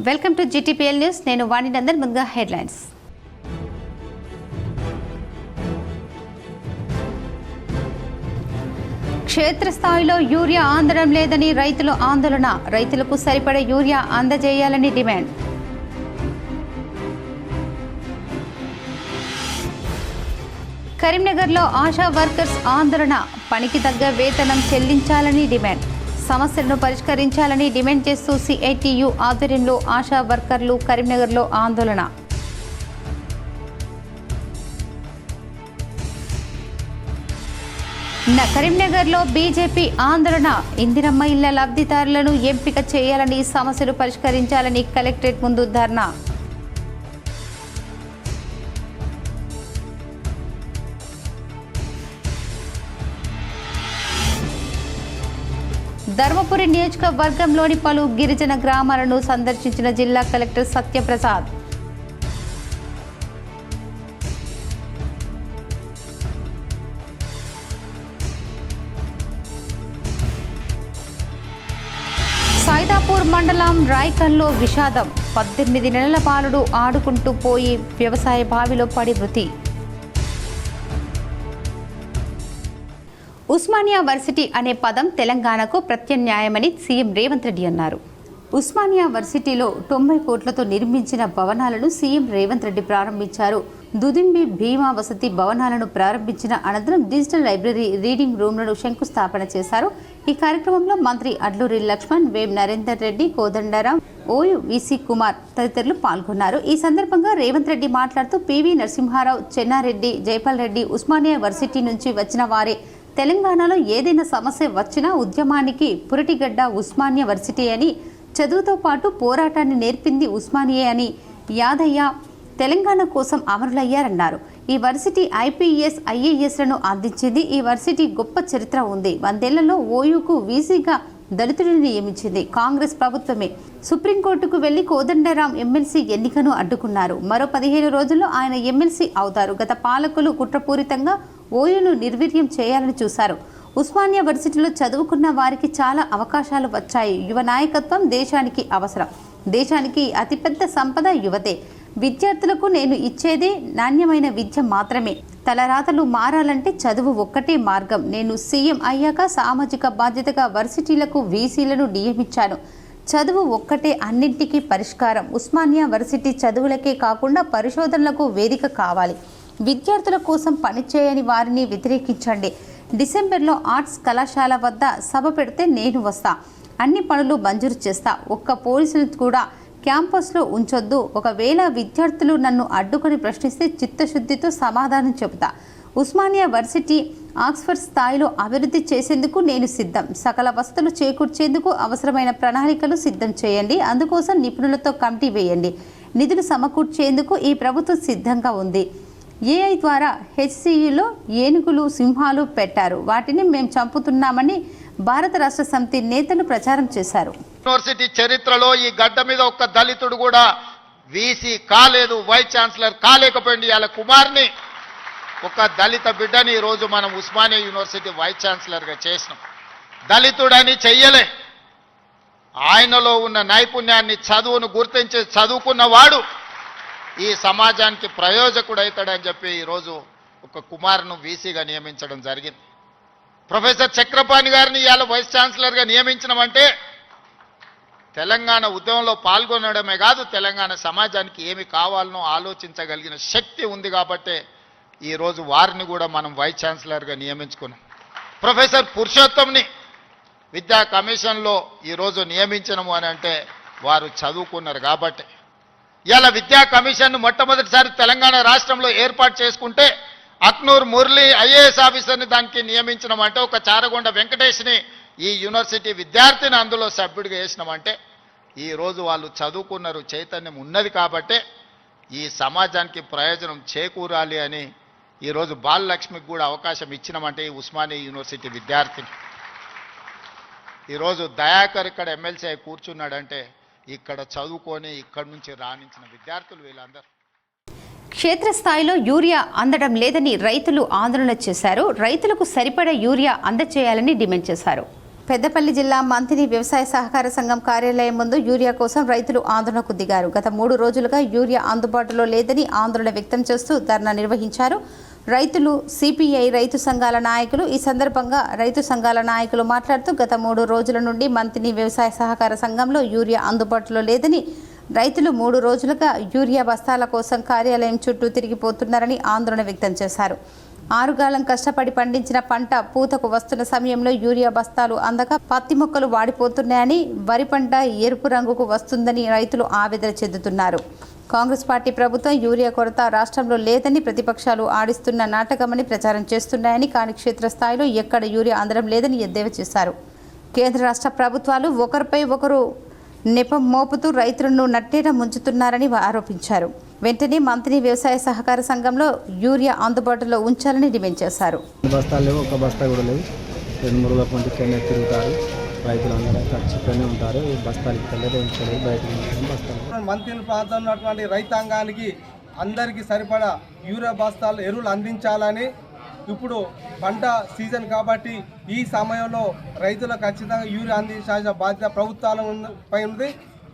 Welcome to GTPL news. నేను వాణి నందన్. ముందుగా headlines. క్షేత్రస్థాయిలో యూరియా అందడం లేదని రైతులు ఆందోళన. రైతులకు సరిపడే యూరియా అందజేయాలని డిమాండ్. కరీంనగర్లో ఆశా వర్కర్స్ ఆందోళన. పనికి తగ్గ వేతనం చెల్లించాలని డిమాండ్. సమస్యలను పరిష్కరించాలని డిమాండ్ చేస్తూ CITU ఆధ్వర్యంలో ఆశా వర్కర్లు కరీంనగర్లో ఆందోళన. కరీంనగర్లో బీజేపీ ఆందోళన. ఇందిరమ్మ ఇళ్ల లబ్ధిదారులను ఎంపిక చేయాలని, సమస్యలు పరిష్కరించాలని కలెక్టరేట్ ముందు ధర్నా. ధర్మపురి నియోజకవర్గంలోని పలు గిరిజన గ్రామాలను సందర్శించిన జిల్లా కలెక్టర్ సత్యప్రసాద్. సైదాపూర్ మండలం రాయ్కల్లో విషాదం. 18 నెలల బాలుడు ఆడుకుంటూ పోయి వ్యవసాయ బావిలో పడి మృతి. ఉస్మానియా వర్సిటీ అనే పదం తెలంగాణకు ప్రత్యామ్నాయమని సీఎం రేవంత్ రెడ్డి అన్నారు. ఉస్మానియా వర్సిటీలో 90 కోట్లతో నిర్మించిన భవనాలను సీఎం రేవంత్ రెడ్డి ప్రారంభించారు. దుదింబి భీమా వసతి భవనాలను ప్రారంభించిన అనంతరం డిజిటల్ లైబ్రరీ, రీడింగ్ రూమ్లను శంకుస్థాపన చేశారు. ఈ కార్యక్రమంలో మంత్రి అడ్లూరి లక్ష్మణ్, వేం నరేందర్ రెడ్డి, కోదండరాం, ఓయు VC కుమార్ తదితరులు పాల్గొన్నారు. ఈ సందర్భంగా రేవంత్ రెడ్డి మాట్లాడుతూ PV నరసింహారావు, చెన్నారెడ్డి, జైపాల్ రెడ్డి ఉస్మానియా వర్సిటీ నుంచి వచ్చిన వారే. తెలంగాణలో ఏదైనా సమస్య వచ్చినా ఉద్యమానికి పురిటిగడ్డ ఉస్మానియా వర్సిటీ అని, చదువుతో పాటు పోరాటాన్ని నేర్పింది ఉస్మానియా అని యాదయ్య తెలంగాణ కోసం అమరులయ్యారన్నారు. ఈ వర్సిటీ IPS, IASలను అందించింది. ఈ వర్సిటీ గొప్ప చరిత్ర ఉంది. 100 ఏళ్లలో ఓయూకు VCగా దళితుడిని నియమించింది కాంగ్రెస్ ప్రభుత్వమే. సుప్రీంకోర్టుకు వెళ్లి కోదండరాం ఎమ్మెల్సీ ఎన్నికను అడ్డుకున్నారు. మరో 15 రోజుల్లో ఆయన ఎమ్మెల్సీ అవుతారు. గత పాలకులు కుట్రపూరితంగా ఓయూను నిర్వీర్యం చేయాలని చూశారు. ఉస్మానియా వర్సిటీలో చదువుకున్న వారికి చాలా అవకాశాలు వచ్చాయి. యువ నాయకత్వం దేశానికి అవసరం. దేశానికి అతిపెద్ద సంపద యువతే. విద్యార్థులకు నేను ఇచ్చేదే నాణ్యమైన విద్య మాత్రమే. తలరాతలు మారాలంటే చదువు ఒక్కటే మార్గం. నేను సీఎం అయ్యాక సామాజిక బాధ్యతగా వర్సిటీలకు VCలను నియమించాను. చదువు ఒక్కటే అన్నింటికీ పరిష్కారం. ఉస్మానియా వర్సిటీ చదువులకే కాకుండా పరిశోధనలకు వేదిక కావాలి. విద్యార్థుల కోసం పనిచేయని వారిని వ్యతిరేకించండి. డిసెంబర్లో ఆర్ట్స్ కళాశాల వద్ద సభ పెడితే నేను వస్తా. అన్ని పనులు మంజూరు చేస్తా. ఒక్క పోలీసులు కూడా క్యాంపస్లో ఉంచొద్దు. ఒకవేళ విద్యార్థులు నన్ను అడ్డుకొని ప్రశ్నిస్తే చిత్తశుద్ధితో సమాధానం చెబుతా. ఉస్మానియా వర్సిటీ ఆక్స్ఫర్డ్ స్థాయిలో అభివృద్ధి చేసేందుకు నేను సిద్ధం. సకల వసతులు చేకూర్చేందుకు అవసరమైన ప్రణాళికలు సిద్ధం చేయండి. అందుకోసం నిపుణులతో కమిటీ వేయండి. నిధులు సమకూర్చేందుకు ఈ ప్రభుత్వం సిద్ధంగా ఉంది. AI ద్వారా HCUలో ఏనుగులు, సింహాలు పెట్టారు. వాటిని మేము చంపుతున్నామని భారత రాష్ట్ర సమితి నేతలు ప్రచారం చేశారు. యూనివర్సిటీ చరిత్రలో ఈ గడ్డ మీద ఒక్క దళితుడు కూడా VC కాలేదు, వైస్ ఛాన్సలర్ కాలేకపోయింది. వాళ్ళ కుమార్ని, ఒక దళిత బిడ్డని ఈరోజు మనం ఉస్మానియా యూనివర్సిటీ వైస్ ఛాన్సలర్గా చేసినాం. దళితుడని చెయ్యలే. ఆయనలో ఉన్న నైపుణ్యాన్ని, చదువును గుర్తించి చదువుకున్నవాడు ఈ సమాజానికి ప్రయోజకుడవుతాడని చెప్పి ఈరోజు ఒక కుమార్ను VCగా నియమించడం జరిగింది. ప్రొఫెసర్ చక్రపాణి గారిని ఇవాళ వైస్ ఛాన్సలర్గా నియమించడమంటే తెలంగాణ ఉద్యమంలో పాల్గొనడమే కాదు, తెలంగాణ సమాజానికి ఏమి కావాలనో ఆలోచించగలిగిన శక్తి ఉంది కాబట్టే ఈరోజు వారిని కూడా మనం వైస్ ఛాన్సలర్గా నియమించుకున్నాం. ప్రొఫెసర్ పురుషోత్తంని విద్యా కమిషన్లో ఈరోజు నియమించడము అని అంటే వారు చదువుకున్నారు కాబట్టి. ఇలా విద్యా కమిషన్ను మొట్టమొదటిసారి తెలంగాణ రాష్ట్రంలో ఏర్పాటు చేసుకుంటే అక్నూర్ మురళి IAS ఆఫీసర్ని దానికి నియమించడమంటే, ఒక చారగొండ వెంకటేష్ని ఈ యూనివర్సిటీ విద్యార్థిని అందులో సభ్యుడిగా వేసినామంటే ఈరోజు వాళ్ళు చదువుకున్నారు, చైతన్యం ఉన్నది కాబట్టే ఈ సమాజానికి ప్రయోజనం చేకూరాలి అని ఈరోజు బాలలక్ష్మికి కూడా అవకాశం ఇచ్చినామంటే ఈ ఉస్మానియా యూనివర్సిటీ విద్యార్థిని. ఈరోజు దయాకర్ ఇక్కడ ఎమ్మెల్సీ అయి కూర్చున్నాడంటే ఇక్కడ చదువుకొని ఇక్కడి నుంచి రాణించిన విద్యార్థులు వీళ్ళందరూ. క్షేత్రస్థాయిలో యూరియా అందడం లేదని రైతులు ఆందోళన చేశారు. రైతులకు సరిపడా యూరియా అందజేయాలని డిమాండ్ చేశారు. పెద్దపల్లి జిల్లా మంతిని వ్యవసాయ సహకార సంఘం కార్యాలయం ముందు యూరియా కోసం రైతులు ఆందోళనకు దిగారు. గత 3 రోజులుగా యూరియా అందుబాటులో లేదని ఆందోళన వ్యక్తం చేస్తూ ధర్నా నిర్వహించారు. రైతులు, సిపిఐ రైతు సంఘాల నాయకులు. ఈ సందర్భంగా రైతు సంఘాల నాయకులు మాట్లాడుతూ గత 3 రోజుల నుండి మంతిని వ్యవసాయ సహకార సంఘంలో యూరియా అందుబాటులో లేదని, రైతులు 3 రోజులుగా యూరియా బస్తాల కోసం కార్యాలయం చుట్టూ తిరిగిపోతున్నారని ఆందోళన వ్యక్తం చేశారు. 6 గాలం కష్టపడి పండించిన పంట పూతకు వస్తున్న సమయంలో యూరియా బస్తాలు అందక పత్తి మొక్కలు వాడిపోతున్నాయని, వరి పంట ఎరుపు రంగుకు వస్తుందని రైతులు ఆవేదన చెందుతున్నారు. కాంగ్రెస్ పార్టీ ప్రభుత్వం యూరియా కొరత రాష్ట్రంలో లేదని, ప్రతిపక్షాలు ఆడిస్తున్న నాటకమని ప్రచారం చేస్తున్నాయని, కానీ క్షేత్రస్థాయిలో ఎక్కడ యూరియా అందడం లేదని ఎద్దేవా చేశారు. కేంద్ర రాష్ట్ర ప్రభుత్వాలు ఒకరిపై ఒకరు నెపం మోపుతూ రైతులను నట్టేట ముంచుతున్నారని ఆరోపించారు. వెంటనే మంత్రి వ్యవసాయ సహకార సంఘంలో యూరియా అందుబాటులో ఉంచాలని డిమాండ్ చేశారు. బస్తాలు లేవు, ఒక బస్తా కూడా లేవు. 2-3 రోజుల పంట ఇక్కడనే తిరుగుతారు, రైతులందరూ ఖర్చుతోనే ఉంటారు. బస్తాలు ఇక్కడలేదు, ఉంచలేదు, బయటకు బస్తాలు. మంత్రి ప్రాంతంలో ఉన్నటువంటి రైతాంగానికి అందరికీ సరిపడా యూరియా బస్తాలు ఎరువులు అందించాలని, ఇప్పుడు పంట సీజన్ కాబట్టి ఈ సమయంలో రైతులకు ఖచ్చితంగా యూరియా అందించాల్సిన బాధ్యత ప్రభుత్వాలపై ఉంది.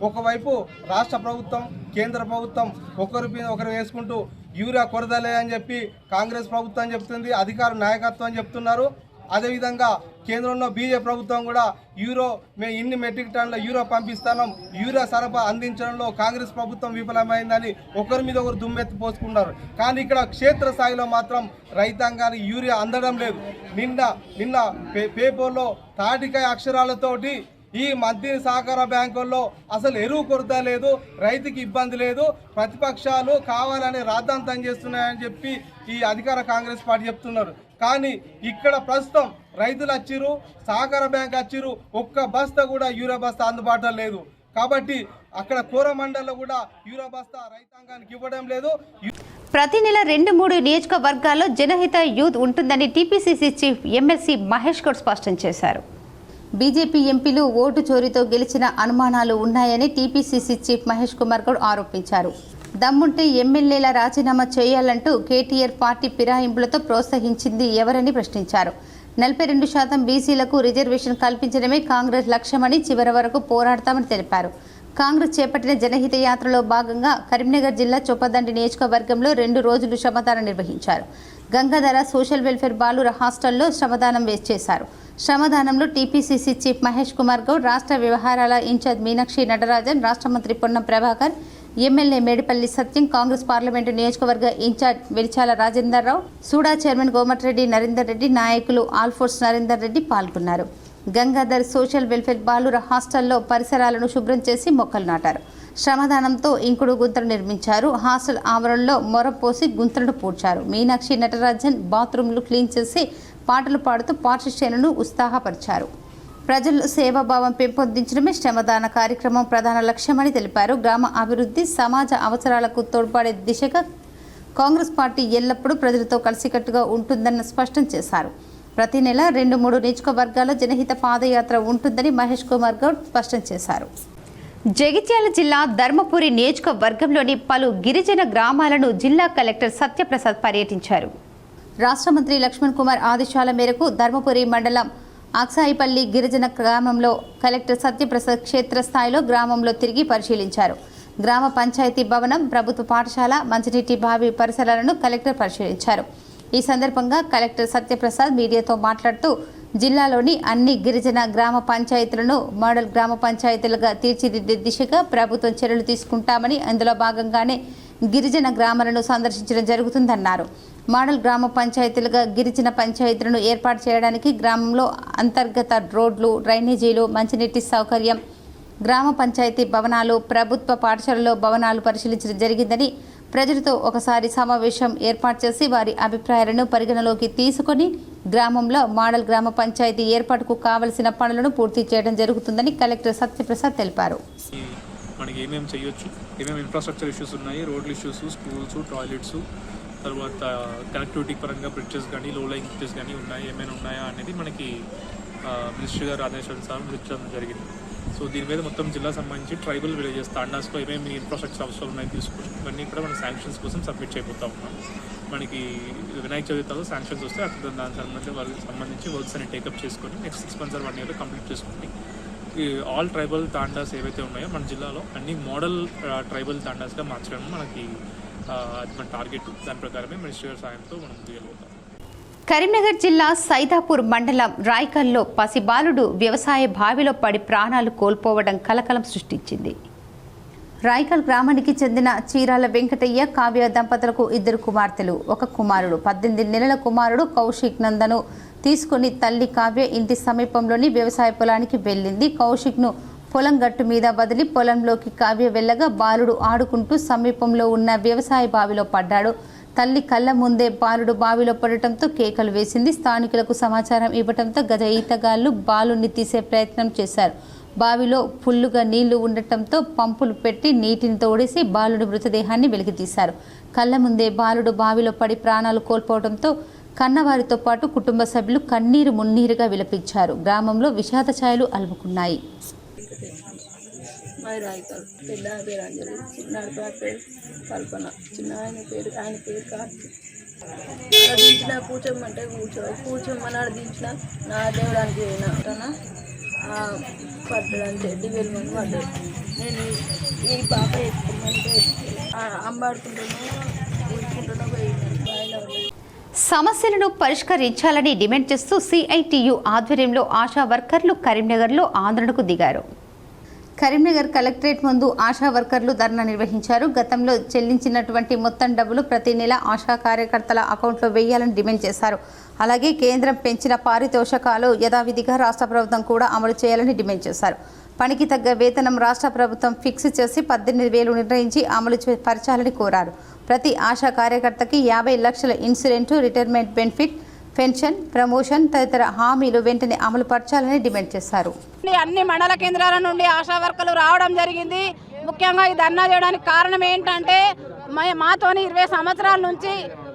ఒకవైపు రాష్ట్ర ప్రభుత్వం, కేంద్ర ప్రభుత్వం ఒకరు వేసుకుంటూ యూరియా కొరతలే అని చెప్పి కాంగ్రెస్ ప్రభుత్వం చెప్తుంది, అధికార నాయకత్వం చెప్తున్నారు. అదేవిధంగా కేంద్రంలో బీజేపీ ప్రభుత్వం కూడా మేము ఇన్ని మెట్రిక్ టన్నుల యూరియా పంపిస్తున్నాం, యూరియా సరఫరా అందించడంలో కాంగ్రెస్ ప్రభుత్వం విఫలమైందని ఒకరి మీద ఒకరు దుమ్మెత్తి పోసుకున్నారు. కానీ ఇక్కడ క్షేత్రస్థాయిలో మాత్రం రైతాంగానికి యూరియా అందడం లేదు. నిన్న పేపర్లో తాటికాయ అక్షరాలతోటి ఈ మంత్రి సహకార బ్యాంకుల్లో అసలు ఎరువు కొరత లేదు, రైతుకి ఇబ్బంది లేదు, ప్రతిపక్షాలు కావాలని రాద్ధాంతం చేస్తున్నాయని చెప్పి ఈ అధికార కాంగ్రెస్ పార్టీ చెప్తున్నారు. కానీ ఇక్కడ ప్రస్తుతం రైతులు వచ్చిరు, సహకార బ్యాంక్ వచ్చిరు, ఒక్క బస్తా కూడా యూరియా బస్తా అందుబాటులో లేదు. కాబట్టి అక్కడ కోరమండల్లో కూడా యూరియా బస్తా రైతాంగానికి ఇవ్వడం లేదు. ప్రతి నెల 2-3 నియోజకవర్గాల్లో జనహిత యూత్ ఉంటుందని TPCC chief MLC Mahesh Goud స్పష్టం చేశారు. బీజేపీ ఎంపీలు ఓటు చోరీతో గెలిచిన అనుమానాలు ఉన్నాయని టీపీసీసీ చీఫ్ మహేష్ కుమార్ గౌడ్ ఆరోపించారు. దమ్ముంటే ఎమ్మెల్యేల రాజీనామా చేయాలంటూ కేటీఆర్ పార్టీ ఫిరాయింపులతో ప్రోత్సహించింది ఎవరని ప్రశ్నించారు. 42% బీసీలకు రిజర్వేషన్ కల్పించడమే కాంగ్రెస్ లక్ష్యమని, చివరి వరకు పోరాడతామని తెలిపారు. కాంగ్రెస్ చేపట్టిన జనహిత యాత్రలో భాగంగా కరీంనగర్ జిల్లా చొప్పదండి నియోజకవర్గంలో 2 రోజులు శ్రమదానం నిర్వహించారు. గంగాధర సోషల్ వెల్ఫేర్ బాలుర హాస్టల్లో శ్రమదానం చేశారు. శ్రమదానంలో టీపీసీసీ చీఫ్ మహేష్ కుమార్ గౌడ్, రాష్ట్ర వ్యవహారాల ఇన్ఛార్జ్ మీనాక్షి నటరాజన్, రాష్ట్ర మంత్రి పొన్నం ప్రభాకర్, ఎమ్మెల్యే మేడిపల్లి సత్యం, కాంగ్రెస్ పార్లమెంటు నియోజకవర్గ ఇన్ఛార్జ్ వెలిచాల రాజేందర్ రావు, సూడా చైర్మన్ కోమటిరెడ్డి నరేందర్ రెడ్డి, నాయకులు ఆల్ఫోర్స్ నరేందర్ రెడ్డి పాల్గొన్నారు. గంగాధర్ సోషల్ వెల్ఫేర్ బాలుర హాస్టల్లో పరిసరాలను శుభ్రం చేసి మొక్కలు నాటారు. శ్రమదానంతో ఇంకుడు గుంతలు నిర్మించారు. హాస్టల్ ఆవరణలో మొరపోసి గుంతలను పూడ్చారు. మీనాక్షి నటరాజన్ బాత్రూంలు క్లీన్ చేసి పాటలు పాడుతూ పాఠశాలను ఉత్సాహపరిచారు. ప్రజల్లో సేవాభావం పెంపొందించడమే శ్రమదాన కార్యక్రమం ప్రధాన లక్ష్యమని తెలిపారు. గ్రామ అభివృద్ధి, సమాజ అవసరాలకు తోడ్పడే దిశగా కాంగ్రెస్ పార్టీ ఎల్లప్పుడూ ప్రజలతో కలిసికట్టుగా ఉంటుందని స్పష్టం చేశారు. ప్రతి నెల 2-3 నియోజకవర్గాల్లో జనహిత పాదయాత్ర ఉంటుందని మహేష్ కుమార్ గౌడ్ స్పష్టం చేశారు. జగిత్యాల జిల్లా ధర్మపురి నియోజకవర్గంలోని పలు గిరిజన గ్రామాలను జిల్లా కలెక్టర్ సత్యప్రసాద్ పర్యటించారు. రాష్ట్ర మంత్రి లక్ష్మణ్ కుమార్ ఆదేశాల మేరకు ధర్మపురి మండలం అక్సాయిపల్లి గిరిజన గ్రామంలో కలెక్టర్ సత్యప్రసాద్ క్షేత్రస్థాయిలో గ్రామంలో తిరిగి పరిశీలించారు. గ్రామ పంచాయతీ భవనం, ప్రభుత్వ పాఠశాల, మంచినీటి బావి పరిసరాలను కలెక్టర్ పరిశీలించారు. ఈ సందర్భంగా కలెక్టర్ సత్యప్రసాద్ మీడియాతో మాట్లాడుతూ జిల్లాలోని అన్ని గిరిజన గ్రామ పంచాయతీలను మోడల్ గ్రామ పంచాయతీలుగా తీర్చిదిద్దే దిశగా ప్రభుత్వం చర్యలు తీసుకుంటామని, అందులో భాగంగానే గిరిజన గ్రామాలను సందర్శించడం జరుగుతుందన్నారు. మోడల్ గ్రామ పంచాయతీలుగా గిరిజన పంచాయతీలను ఏర్పాటు చేయడానికి గ్రామంలో అంతర్గత రోడ్లు, డ్రైనేజీలు, మంచినీటి సౌకర్యం, గ్రామ పంచాయతీ భవనాలు, ప్రభుత్వ పాఠశాలలో భవనాలు పరిశీలించడం జరిగిందని, ప్రజలతో ఒకసారి సమావేశం ఏర్పాటు చేసి వారి అభిప్రాయాలను పరిగణలోకి తీసుకొని గ్రామంలో మోడల్ గ్రామ పంచాయతీ ఏర్పాటుకు కావలసిన పనులను పూర్తి చేయడం జరుగుతుందని కలెక్టర్ సత్యప్రసాద్ తెలిపారు. మనకి ఏమేమి చేయొచ్చు, ఏమేమి ఇన్ఫ్రాస్ట్రక్చర్ ఇష్యూస్ ఉన్నాయి, రోడ్ల ఇష్యూస్, స్కూల్స్, టాయిలెట్స్, తర్వాత కనెక్టివిటీ పరంగా బ్రిడ్జెస్ కానీ, లో లైన్ బ్రిడ్జెస్ కానీ ఏమైనా ఉన్నాయా అనేది మనకి మినిస్టర్ గారు ఆదేశానుసారం విచారణ జరిగింది. సో దీని మీద మొత్తం జిల్లా సంబంధించి ట్రైబల్ విలేజెస్ తాండాస్లో ఏమేమి ఇన్ఫ్రాస్ట్రక్చర్ అవసరాలు ఉన్నాయి తీసుకొని ఇవన్నీ కూడా మనం శాంక్షన్స్ కోసం సబ్మిట్ చేయబోతా ఉన్నాం. మనకి వినాయక చవితిలో శాంక్షన్స్ వస్తే అక్కడ దానికి సంబంధించి వర్క్స్ అన్ని టేకప్ చేసుకొని next 6 months or 1 year complete చేసుకొని ఈ ఆల్ ట్రైబల్ తాండాస్ ఏవైతే ఉన్నాయో మన జిల్లాలో అన్ని మోడల్ ట్రైబల్ తాండాస్గా మార్చడం మనకి అది మన టార్గెట్. దాని ప్రకారమే మినిస్ట్రీ గారి సాయంతో మనం ముందుకెళ్ళిపోతాం. కరీంనగర్ జిల్లా సైదాపూర్ మండలం రాయ్కల్లో పసిబాలుడు వ్యవసాయ బావిలో పడి ప్రాణాలు కోల్పోవడం కలకలం సృష్టించింది. రాయ్కల్ గ్రామానికి చెందిన చీరాల వెంకటయ్య కావ్య దంపతులకు 2 కుమార్తెలు, 1 కుమారుడు. 18 నెలల కుమారుడు కౌశిక్ నందను తీసుకుని తల్లి కావ్య ఇంటి సమీపంలోని వ్యవసాయ పొలానికి వెళ్ళింది. కౌశిక్ను పొలం గట్టు మీద వదిలి పొలంలోకి కావ్య వెళ్ళగా బాలుడు ఆడుకుంటూ సమీపంలో ఉన్న వ్యవసాయ బావిలో పడ్డాడు. తల్లి కళ్ళ ముందే బాలుడు బావిలో పడటంతో కేకలు వేసింది. స్థానికులకు సమాచారం ఇవ్వడంతో గజ ఈతగాళ్లు బాలుని తీసే ప్రయత్నం చేశారు. బావిలో ఫుల్లుగా నీళ్లు ఉండటంతో పంపులు పెట్టి నీటిని తోడేసి బాలుడి మృతదేహాన్ని వెలికితీశారు. కళ్ళ ముందే బాలుడు బావిలో పడి ప్రాణాలు కోల్పోవడంతో కన్నవారితో పాటు కుటుంబ సభ్యులు కన్నీరు మున్నీరుగా విలపించారు. గ్రామంలో విషాద ఛాయలు అలుముకున్నాయి. పెద్ద పేరు అంజలి, చిన్నాడు పేరు కల్పన, చిన్న ఆయన పేరు కార్తీక్. దించిన కూర్చోమంటే కూర్చోమన్నాడు. దించిన నా దేవుడానికి పోయినా పడ్డాడు. చెడ్డి వెళ్ళమని పడ్డాడు. నేను ఈ పాప ఎత్తుకోమంటే అమ్మాడుకుంటున్నా పోయింది. సమస్యలను పరిష్కరించాలని డిమాండ్ చేస్తూ సిఐటియు ఆధ్వర్యంలో ఆశా వర్కర్లు కరీంనగర్లో ఆందోళనకు దిగారు. కరీంనగర్ కలెక్టరేట్ ముందు ఆశా వర్కర్లు ధర్నా నిర్వహించారు. గతంలో చెల్లించినటువంటి మొత్తం డబ్బులు ప్రతి నెల ఆశా కార్యకర్తల అకౌంట్లో వేయాలని డిమాండ్ చేశారు. అలాగే కేంద్రం పెంచిన పారితోషకాలు యథావిధిగా రాష్ట్ర ప్రభుత్వం కూడా అమలు చేయాలని డిమాండ్ చేశారు. పనికి తగ్గ వేతనం రాష్ట్ర ప్రభుత్వం ఫిక్స్ చేసి 18,000 నిర్ణయించి అమలు పరచాలని కోరారు. ప్రతి ఆశా కార్యకర్తకి 50 లక్షల insurance, retirement benefit, pension, promotion తదితర హామీలు వెంటనే అమలు పరచాలని డిమాండ్ చేశారు. అన్ని మండల కేంద్రాల నుండి ఆశా వర్కర్లు రావడం జరిగింది. ముఖ్యంగా ఈ ధర్నా చేయడానికి కారణం ఏంటంటే మాతోని 20 సంవత్సరాల నుంచి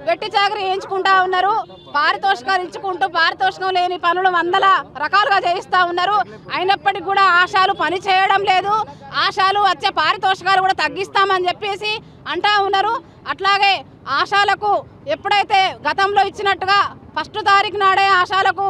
వెట్టి చాకరీ చేయించుకుంటా ఉన్నారు. పారితోషికాలు ఇచ్చుకుంటూ పారితోషికం లేని పనులు 100 రకాలుగా చేయిస్తూ ఉన్నారు. అయినప్పటికీ కూడా ఆశాలు పని చేయడం లేదు. ఆశాలు వచ్చే పారితోషికాలు కూడా తగ్గిస్తామని చెప్పేసి అంటా ఉన్నారు. అట్లాగే ఆశాలకు ఎప్పుడైతే గతంలో ఇచ్చినట్టుగా 1వ తారీఖు నాడే ఆశాలకు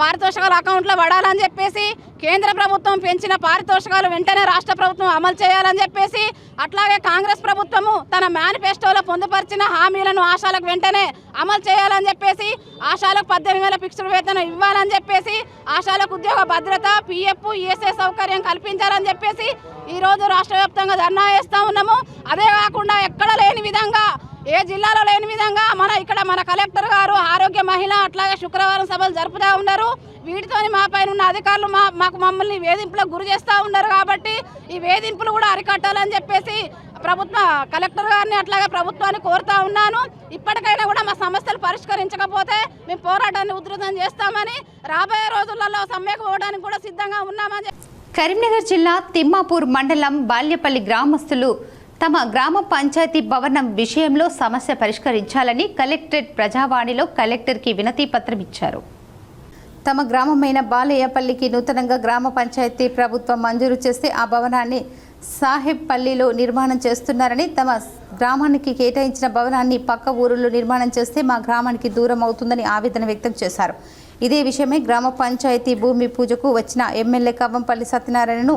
పారితోషికాలు అకౌంట్లో పడాలని చెప్పేసి కేంద్ర ప్రభుత్వం పెంచిన పారితోషికాలు వెంటనే రాష్ట్ర ప్రభుత్వం అమలు చేయాలని చెప్పేసి, అట్లాగే కాంగ్రెస్ ప్రభుత్వము తన మేనిఫెస్టోలో పొందుపరిచిన హామీలను ఆశాలకు వెంటనే అమలు చేయాలని చెప్పేసి, ఆశాలకు 18,000 ఫిక్స్డ్ వేతనం ఇవ్వాలని చెప్పేసి, ఆశాలకు ఉద్యోగ భద్రత, పిఎఫ్, ఈఎస్ఐ సౌకర్యం కల్పించాలని చెప్పేసి ఈరోజు రాష్ట్ర వ్యాప్తంగా ధర్నా చేస్తూ ఉన్నాము. అదే కాకుండా ఎక్కడ లేని విధంగా, ఏ జిల్లాలో లేని విధంగా మన కలెక్టర్ గారు ఆరోగ్య మహిళ అట్లాగే శుక్రవారం సభలు జరుపుతూ ఉన్నారు. వీటితోని మా పైన ఉన్న అధికారులు మమ్మల్ని వేధింపులకు గురి చేస్తూ ఉన్నారు. కాబట్టి ఈ వేధింపులు కూడా అరికట్టాలని చెప్పేసి కలెక్టర్ గారిని అట్లాగే ప్రభుత్వాన్ని కోరుతా ఉన్నాను. ఇప్పటికైనా కూడా మా సమస్యలు పరిష్కరించకపోతే మేము పోరాటాన్ని ఉధృతం చేస్తామని, రాబోయే రోజులలో సమ్మెకు పోవడానికి కూడా సిద్ధంగా ఉన్నామని. కరీంనగర్ జిల్లా తిమ్మాపూర్ మండలం బాల్యపల్లి గ్రామస్తులు తమ గ్రామ పంచాయతీ భవనం విషయంలో సమస్య పరిష్కరించాలని కలెక్టరేట్ ప్రజావాణిలో కలెక్టర్కి వినతి పత్రం ఇచ్చారు. తమ గ్రామమైన బాలయ్యపల్లికి నూతనంగా గ్రామ పంచాయతీ ప్రభుత్వం మంజూరు చేస్తే ఆ భవనాన్ని సాహెబ్పల్లిలో నిర్మాణం చేస్తున్నారని, తమ గ్రామానికి కేటాయించిన భవనాన్ని పక్క ఊరుల్లో నిర్మాణం చేస్తే మా గ్రామానికి దూరం అవుతుందని ఆవేదన వ్యక్తం చేశారు. ఇదే విషయమై గ్రామ పంచాయతీ భూమి పూజకు వచ్చిన ఎమ్మెల్యే కవ్వంపల్లి సత్యనారాయణను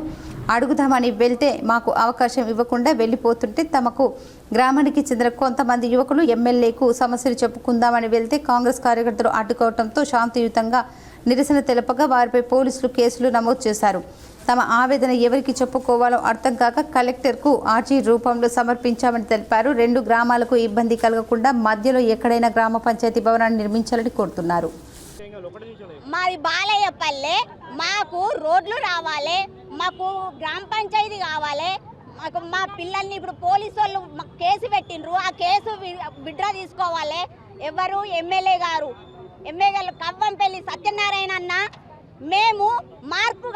అడుగుదామని వెళ్తే మాకు అవకాశం ఇవ్వకుండా వెళ్ళిపోతుంటే, తమకు గ్రామానికి చెందిన కొంతమంది యువకులు ఎమ్మెల్యేకు సమస్యలు చెప్పుకుందామని వెళ్తే కాంగ్రెస్ కార్యకర్తలు అడ్డుకోవడంతో శాంతియుతంగా నిరసన తెలపగా వారిపై పోలీసులు కేసులు నమోదు చేశారు. తమ ఆవేదన ఎవరికి చెప్పుకోవాలో అర్థం కాక కలెక్టర్కు ఆర్జీ రూపంలో సమర్పించామని తెలిపారు. 2 గ్రామాలకు ఇబ్బంది కలగకుండా మధ్యలో ఎక్కడైనా గ్రామ పంచాయతీ భవనాన్ని నిర్మించాలని కోరుతున్నారు. మాది బాలయ్యపల్లె, మాకు రోడ్లు రావాలి, మాకు గ్రామ పంచాయతీ కావాలి, మాకు మా పిల్లల్ని ఇప్పుడు పోలీసు వాళ్ళు కేసు పెట్టిండ్రు, ఆ కేసు విడ్రా తీసుకోవాలి. ఎవరు ఎమ్మెల్యే గారు కవ్వంపల్లి సత్యనారాయణ అన్న, మేము మార్పు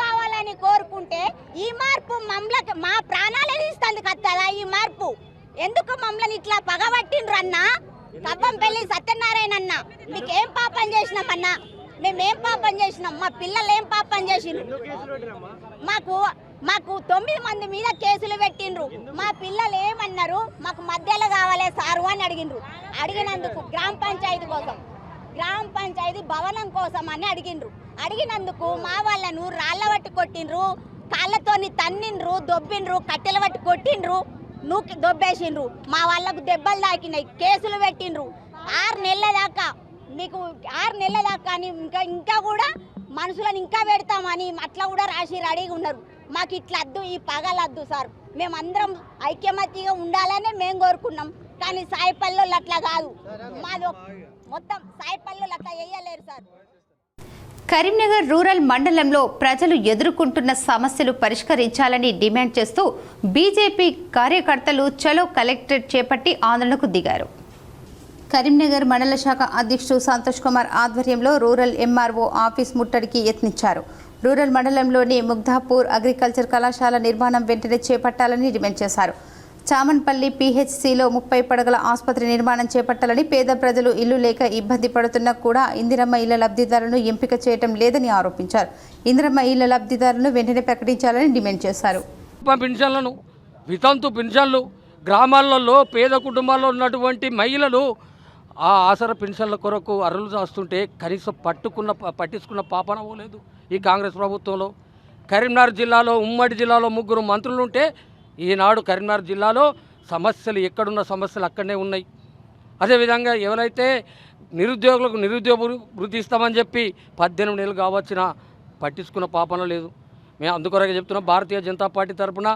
కావాలని కోరుకుంటే ఈ మార్పు మమ్మల్ని మా ప్రాణాలే తీస్తుంది కదా. ఈ మార్పు ఎందుకు మమ్మల్ని ఇట్లా పగబట్టిండ్రు అన్న? కవ్వంపల్లి సత్యనారాయణ అన్న, మీకేం పాపం చేసినామన్నా? మేమేం పాపం చేసినాం? మా పిల్లలు ఏం పాపం చేసిండ్రు? మాకు 9 మంది మీద కేసులు పెట్టిండ్రు. మా పిల్లలు ఏమన్నారు? మాకు మధ్యలో కావాలి సారు అని అడిగినందుకు గ్రామ పంచాయతీ కోసం, గ్రామ పంచాయతీ భవనం కోసం అని అడిగినందుకు మా వాళ్ళను రాళ్ళ పట్టి కొట్టిండ్రు, కాళ్ళతోని తన్నిండ్రు, దొబ్బిండ్రు, కట్టెలు పట్టి కొట్టిండ్రు, నూకి దొబ్బేసిండ్రు. మా వాళ్ళకు దెబ్బలు తాకినాయి, కేసులు పెట్టిండ్రు. 6 నెలల దాకా మీకు 6 నెలల దాకా అని ఇంకా కూడా మనుషులను ఇంకా పెడతామని అట్లా కూడా రాసి రెడీగా ఉన్నారు. మాకు ఇట్లా వద్దు, ఈ పగలద్దు సార్. మేమందరం ఐక్యమత్యంగా ఉండాలనే మేము కోరుకున్నాం. కానీ సాయిపల్లిలో అట్లా కాదు, మాది మొత్తం సాయిపల్లిలో అట్లా వేయలేరు సార్. కరీంనగర్ రూరల్ మండలంలో ప్రజలు ఎదుర్కొంటున్న సమస్యలు పరిష్కరించాలని డిమాండ్ చేస్తూ బీజేపీ కార్యకర్తలు చలో కలెక్టరేట్ చేపట్టి ఆందోళనకు దిగారు. కరీంనగర్ మండల శాఖ అధ్యక్షుడు సంతోష్ కుమార్ ఆధ్వర్యంలో రూరల్ ఎంఆర్ఓ ఆఫీస్ ముట్టడికి యత్నించారు. రూరల్ మండలంలోని ముగ్ధాపూర్ అగ్రికల్చర్ కళాశాల నిర్మాణం వెంటనే చేపట్టాలని డిమాండ్ చేశారు. చామన్పల్లి పీహెచ్సిలో 30 పడగల ఆసుపత్రి నిర్మాణం చేపట్టాలని, పేద ప్రజలు ఇల్లు లేక ఇబ్బంది పడుతున్నా కూడా ఇందిరమ్మ ఇళ్ల లబ్ధిదారులను ఎంపిక చేయడం లేదని ఆరోపించారు. ఇందిరమ్మ ఇళ్ల లబ్ధిదారులను వెంటనే ప్రకటించాలని డిమాండ్ చేశారు. పింఛన్లను, వితంతు పింఛన్లు, గ్రామాలలో పేద కుటుంబాల్లో ఉన్నటువంటి మహిళలు ఆ ఆసరా పెన్షన్ల కొరకు అర్రులు చేస్తుంటే కనీసం పట్టించుకున్న పాపన పోలేదు ఈ కాంగ్రెస్ ప్రభుత్వంలో. కరీంనగర్ జిల్లాలో, ఉమ్మడి జిల్లాలో 3 మంత్రులు ఉంటే ఈనాడు కరీంనగర్ జిల్లాలో సమస్యలు ఎక్కడున్న సమస్యలు అక్కడనే ఉన్నాయి. అదేవిధంగా ఎవరైతే నిరుద్యోగులకు నిరుద్యోగ వృత్తి ఇస్తామని చెప్పి 18 నెలలు కావచ్చినా పట్టించుకున్న పాపన లేదు. మేము అందుకొరకే చెప్తున్నాం, భారతీయ జనతా పార్టీ తరఫున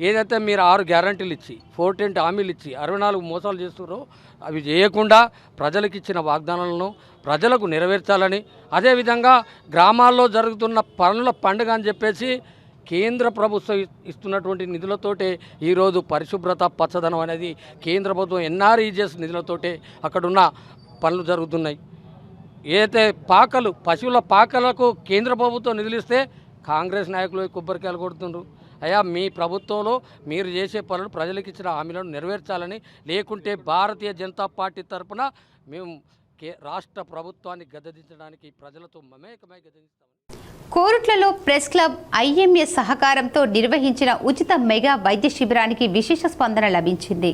ఏదైతే మీరు 6 గ్యారంటీలు ఇచ్చి 410 హామీలు ఇచ్చి 64 మోసాలు చేస్తున్నారో అవి చేయకుండా ప్రజలకు ఇచ్చిన వాగ్దానాలను ప్రజలకు నెరవేర్చాలని, అదేవిధంగా గ్రామాల్లో జరుగుతున్న పనుల పండుగ అని చెప్పేసి కేంద్ర ప్రభుత్వం ఇస్తున్నటువంటి నిధులతోటే ఈరోజు పరిశుభ్రత పచ్చదనం అనేది కేంద్ర ప్రభుత్వం ఎన్ఆర్ఈజీఎస్ నిధులతోటే అక్కడున్న పనులు జరుగుతున్నాయి. ఏదైతే పశువుల పాకలకు కేంద్ర ప్రభుత్వం నిధులిస్తే కాంగ్రెస్ నాయకులు కొబ్బరికాయలు కొడుతుండ్రు. అయ్యా, మీ ప్రభుత్వంలో మీరు చేసే పనులు ప్రజలకు ఇచ్చిన హామీలను నెరవేర్చాలని, లేకుంటే భారతీయ జనతా పార్టీ తరఫున మేము రాష్ట్ర ప్రభుత్వాన్ని గద్దెదించడానికి ప్రజలతో మమేకమై గద్దెదిస్తాం. కోరుట్లలో ప్రెస్ క్లబ్ ఐఎంఏ సహకారంతో నిర్వహించిన ఉచిత మెగా వైద్య శిబిరానికి విశేష స్పందన లభించింది.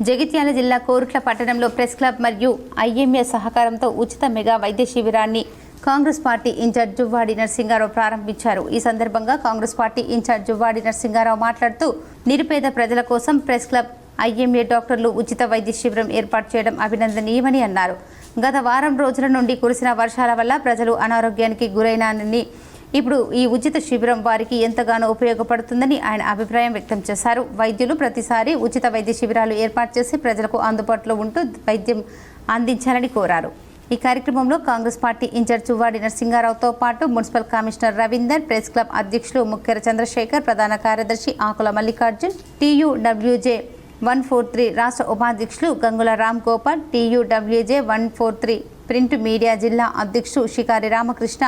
జగిత్యాల జిల్లా కోరుట్ల పట్టణంలో ప్రెస్ క్లబ్ మరియు ఐఎంఏ సహకారంతో ఉచిత మెగా వైద్య శిబిరాన్ని కాంగ్రెస్ పార్టీ ఇన్ఛార్జ్ జువ్వాడి నరసింగారావు ప్రారంభించారు. ఈ సందర్భంగా కాంగ్రెస్ పార్టీ ఇన్ఛార్జ్ జువ్వాడి నరసింగారావు మాట్లాడుతూ నిరుపేద ప్రజల కోసం ప్రెస్ క్లబ్ ఐఎంఏ డాక్టర్లు ఉచిత వైద్య శిబిరం ఏర్పాటు చేయడం అభినందనీయమని అన్నారు. గత వారం రోజుల నుండి కురిసిన వర్షాల వల్ల ప్రజలు అనారోగ్యానికి గురైనారని, ఇప్పుడు ఈ ఉచిత శిబిరం వారికి ఎంతగానో ఉపయోగపడుతుందని ఆయన అభిప్రాయం వ్యక్తం చేశారు. వైద్యులు ప్రతిసారి ఉచిత వైద్య శిబిరాలు ఏర్పాటు చేసి ప్రజలకు అందుబాటులో ఉంటూ వైద్యం అందించాలని కోరారు. ఈ కార్యక్రమంలో కాంగ్రెస్ పార్టీ ఇన్ఛార్జ్ చువ్వాడి నరసింగారావుతో పాటు municipal commissioner Ravinder, press club అధ్యక్షులు ముక్కెర చంద్రశేఖర్, ప్రధాన కార్యదర్శి ఆకుల మల్లికార్జున్, TUWJ 143 రాష్ట్ర ఉపాధ్యక్షులు Gangula Ram Gopal, TUWJ 143 print media జిల్లా అధ్యక్షులు shikari Ramakrishna,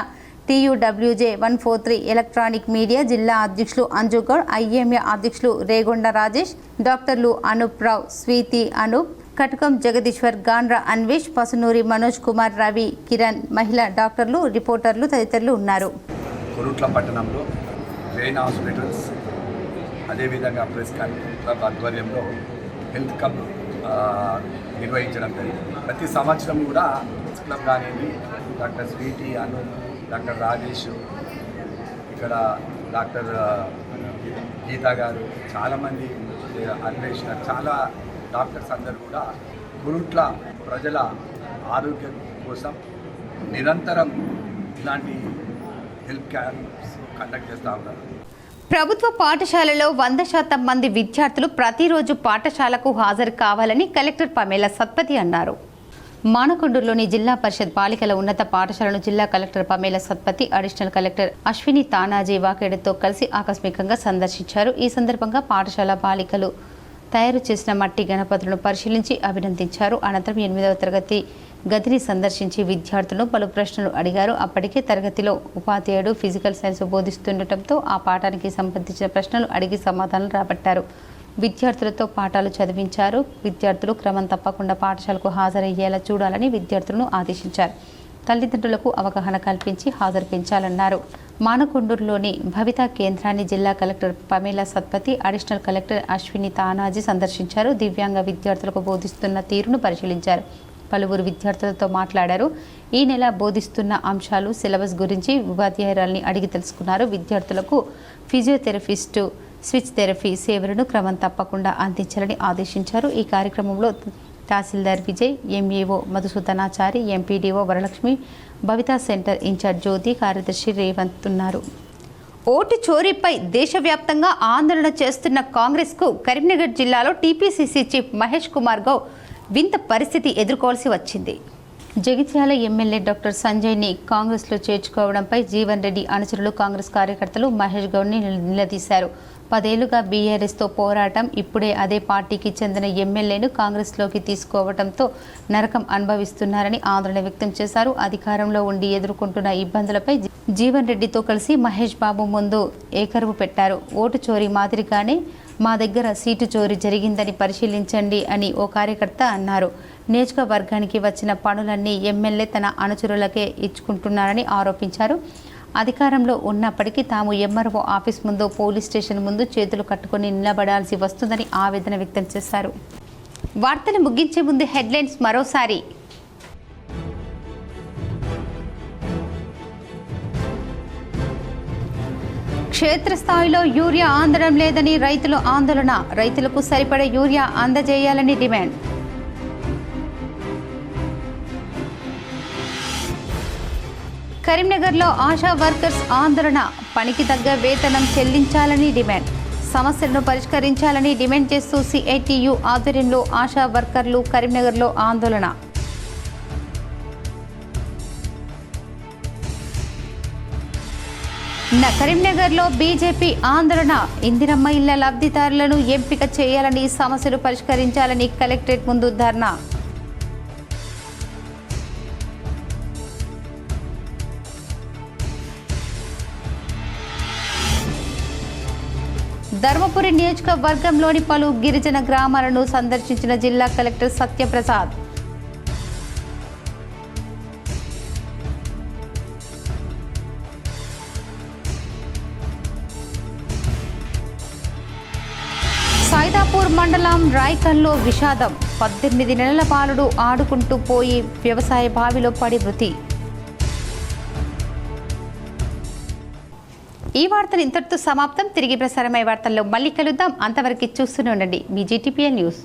TUWJ 143 electronic media జిల్లా అధ్యక్షులు అంజుగౌడ్, ఐఎంఏ అధ్యక్షులు రేగొండ రాజేష్, డాక్టర్లు అనూప్ రావు, స్వీతి అనూప్, కటకం జగదీశ్వర్, గాండ్ర అన్వేష్, పసునూరి మనోజ్ కుమార్, రవి, కిరణ్, మహిళా డాక్టర్లు, రిపోర్టర్లు తదితరులు ఉన్నారు. కొరుట్ల పట్టణంలో జైన్ హాస్పిటల్స్, అదేవిధంగా ప్రెస్ క్లబ్ ఆధ్వర్యంలో హెల్త్ క్లబ్ నిర్వహించడం జరిగింది. ప్రతి సంవత్సరం కూడా ప్రెస్ క్లబ్ కానివ్వండి, డాక్టర్ స్వీటి అను, డాక్టర్ రాజేష్, ఇక్కడ డాక్టర్ గీతా గారు, చాలామంది అన్వేషణ, చాలా డాక్టర్స్ అందరూ కూడా కొరుట్ల ప్రజల ఆరోగ్యం కోసం నిరంతరం ఇలాంటి హెల్త్ క్యాంప్స్ కండక్ట్ చేస్తూ ఉన్నారు. ప్రభుత్వ పాఠశాలలో 100% మంది విద్యార్థులు ప్రతిరోజు పాఠశాలకు హాజరు కావాలని కలెక్టర్ పమేలా సత్పతి అన్నారు. మానకొండూరులోని జిల్లా పరిషత్ బాలికల ఉన్నత పాఠశాలను జిల్లా collector Pamela Satpathy, additional collector Ashwini Tanaji వాకేడుతో కలిసి ఆకస్మికంగా సందర్శించారు. ఈ సందర్భంగా పాఠశాల బాలికలు తయారు చేసిన మట్టి గణపతులను పరిశీలించి అభినందించారు. అనంతరం 8వ తరగతి గదిని సందర్శించి విద్యార్థులను పలు ప్రశ్నలు అడిగారు. అప్పటికే తరగతిలో ఉపాధ్యాయుడు ఫిజికల్ సైన్స్ బోధిస్తుండటంతో ఆ పాఠానికి సంబంధించిన ప్రశ్నలు అడిగి సమాధానాలు రాబట్టారు. విద్యార్థులతో పాఠాలు చదివించారు. విద్యార్థులు క్రమం తప్పకుండా పాఠశాలకు హాజరయ్యేలా చూడాలని విద్యార్థులను ఆదేశించారు. తల్లిదండ్రులకు అవగాహన కల్పించి హాజరు పెంచాలన్నారు. మానకొండూరులోని భవితా కేంద్రాన్ని జిల్లా collector Pamela Satpathy, additional collector Ashwini Tanaji సందర్శించారు. దివ్యాంగ విద్యార్థులకు బోధిస్తున్న తీరును పరిశీలించారు. పలువురు విద్యార్థులతో మాట్లాడారు. ఈ నెల బోధిస్తున్న అంశాలు, సిలబస్ గురించి ఉపాధ్యాయురాల్ని అడిగి తెలుసుకున్నారు. విద్యార్థులకు ఫిజియోథెరపిస్టు, స్విచ్ థెరపీ సేవలను క్రమం తప్పకుండా అందించాలని ఆదేశించారు. ఈ కార్యక్రమంలో తహసీల్దార్ విజయ్, ఎంఈఓ మధుసూదనాచారి, ఎంపీడీఓ వరలక్ష్మి, భవితా సెంటర్ ఇన్ఛార్జ్ జ్యోతి, కార్యదర్శి రేవంత్ ఉన్నారు. ఓటు చోరీపై దేశవ్యాప్తంగా ఆందోళన చేస్తున్న కాంగ్రెస్కు కరీంనగర్ జిల్లాలో టీపీసీసీ చీఫ్ మహేష్ కుమార్ గౌడ్ వింత పరిస్థితి ఎదుర్కోవాల్సి వచ్చింది. జగిత్యాల ఎమ్మెల్యే డాక్టర్ సంజయ్ని కాంగ్రెస్లో చేర్చుకోవడంపై జీవన్ రెడ్డి అనుచరులు, కాంగ్రెస్ కార్యకర్తలు మహేష్ గౌడ్ని నిలదీశారు. 10 ఏళ్లుగా బీఆర్ఎస్తో పోరాటం, ఇప్పుడే అదే పార్టీకి చెందిన ఎమ్మెల్యేను కాంగ్రెస్లోకి తీసుకోవడంతో నరకం అనుభవిస్తున్నారని ఆందోళన వ్యక్తం చేశారు. అధికారంలో ఉండి ఎదుర్కొంటున్న ఇబ్బందులపై జీవన్ రెడ్డితో కలిసి మహేష్ బాబు ముందు ఏకరువు పెట్టారు. ఓటు చోరీ మాదిరిగానే మా దగ్గర సీటు చోరీ జరిగిందని పరిశీలించండి అని ఓ కార్యకర్త అన్నారు. నియోజకవర్గానికి వచ్చిన పనులన్నీ ఎమ్మెల్యే తన అనుచరులకే ఇచ్చుకుంటున్నారని ఆరోపించారు. అధికారంలో ఉన్నప్పటికీ తాము ఎంఆర్ఓ ఆఫీస్ ముందు, పోలీస్ స్టేషన్ ముందు చేతులు కట్టుకుని నిలబడాల్సి వస్తుందని ఆవేదన వ్యక్తం చేశారు. వార్తలు ముగించే ముందు హెడ్లైన్స్ మరోసారి. క్షేత్రస్థాయిలో యూరియా అందడం లేదని రైతులు ఆందోళన, రైతులకు సరిపడే యూరియా అందజేయాలని డిమాండ్. కరీంనగర్లో ఆశా వర్కర్స్ ఆందోళన, పనికి తగ్గ వేతనం చెల్లించాలని డిమాండ్. సమస్యలను పరిష్కరించాలని డిమాండ్ చేస్తూ సిఐటియు ఆధ్వర్యంలో ఆశా వర్కర్లు కరీంనగర్లో ఆందోళన. కరీంనగర్లో బీజేపీ ఆందోళన, ఇందిరమ్మ ఇళ్ల లబ్ధిదారులను ఎంపిక చేయాలని, సమస్యలు పరిష్కరించాలని కలెక్టరేట్ ముందు ధర్నా. ధర్మపురి నియోజకవర్గంలోని పలు గిరిజన గ్రామాలను సందర్శించిన జిల్లా కలెక్టర్ సత్యప్రసాద్. సైదాపూర్ మండలం రాయ్కల్లో విషాదం, 18 నెలల బాలుడు ఆడుకుంటూ పోయి వ్యవసాయ బావిలో పడి మృతి. ఈ వార్తలు ఇంతటితో సమాప్తం. తిరిగి ప్రసారమయ్యే వార్తల్లో మళ్ళీ కలుద్దాం. అంతవరకు చూస్తూనే ఉండండి మీ జీటీపీఎల్ న్యూస్.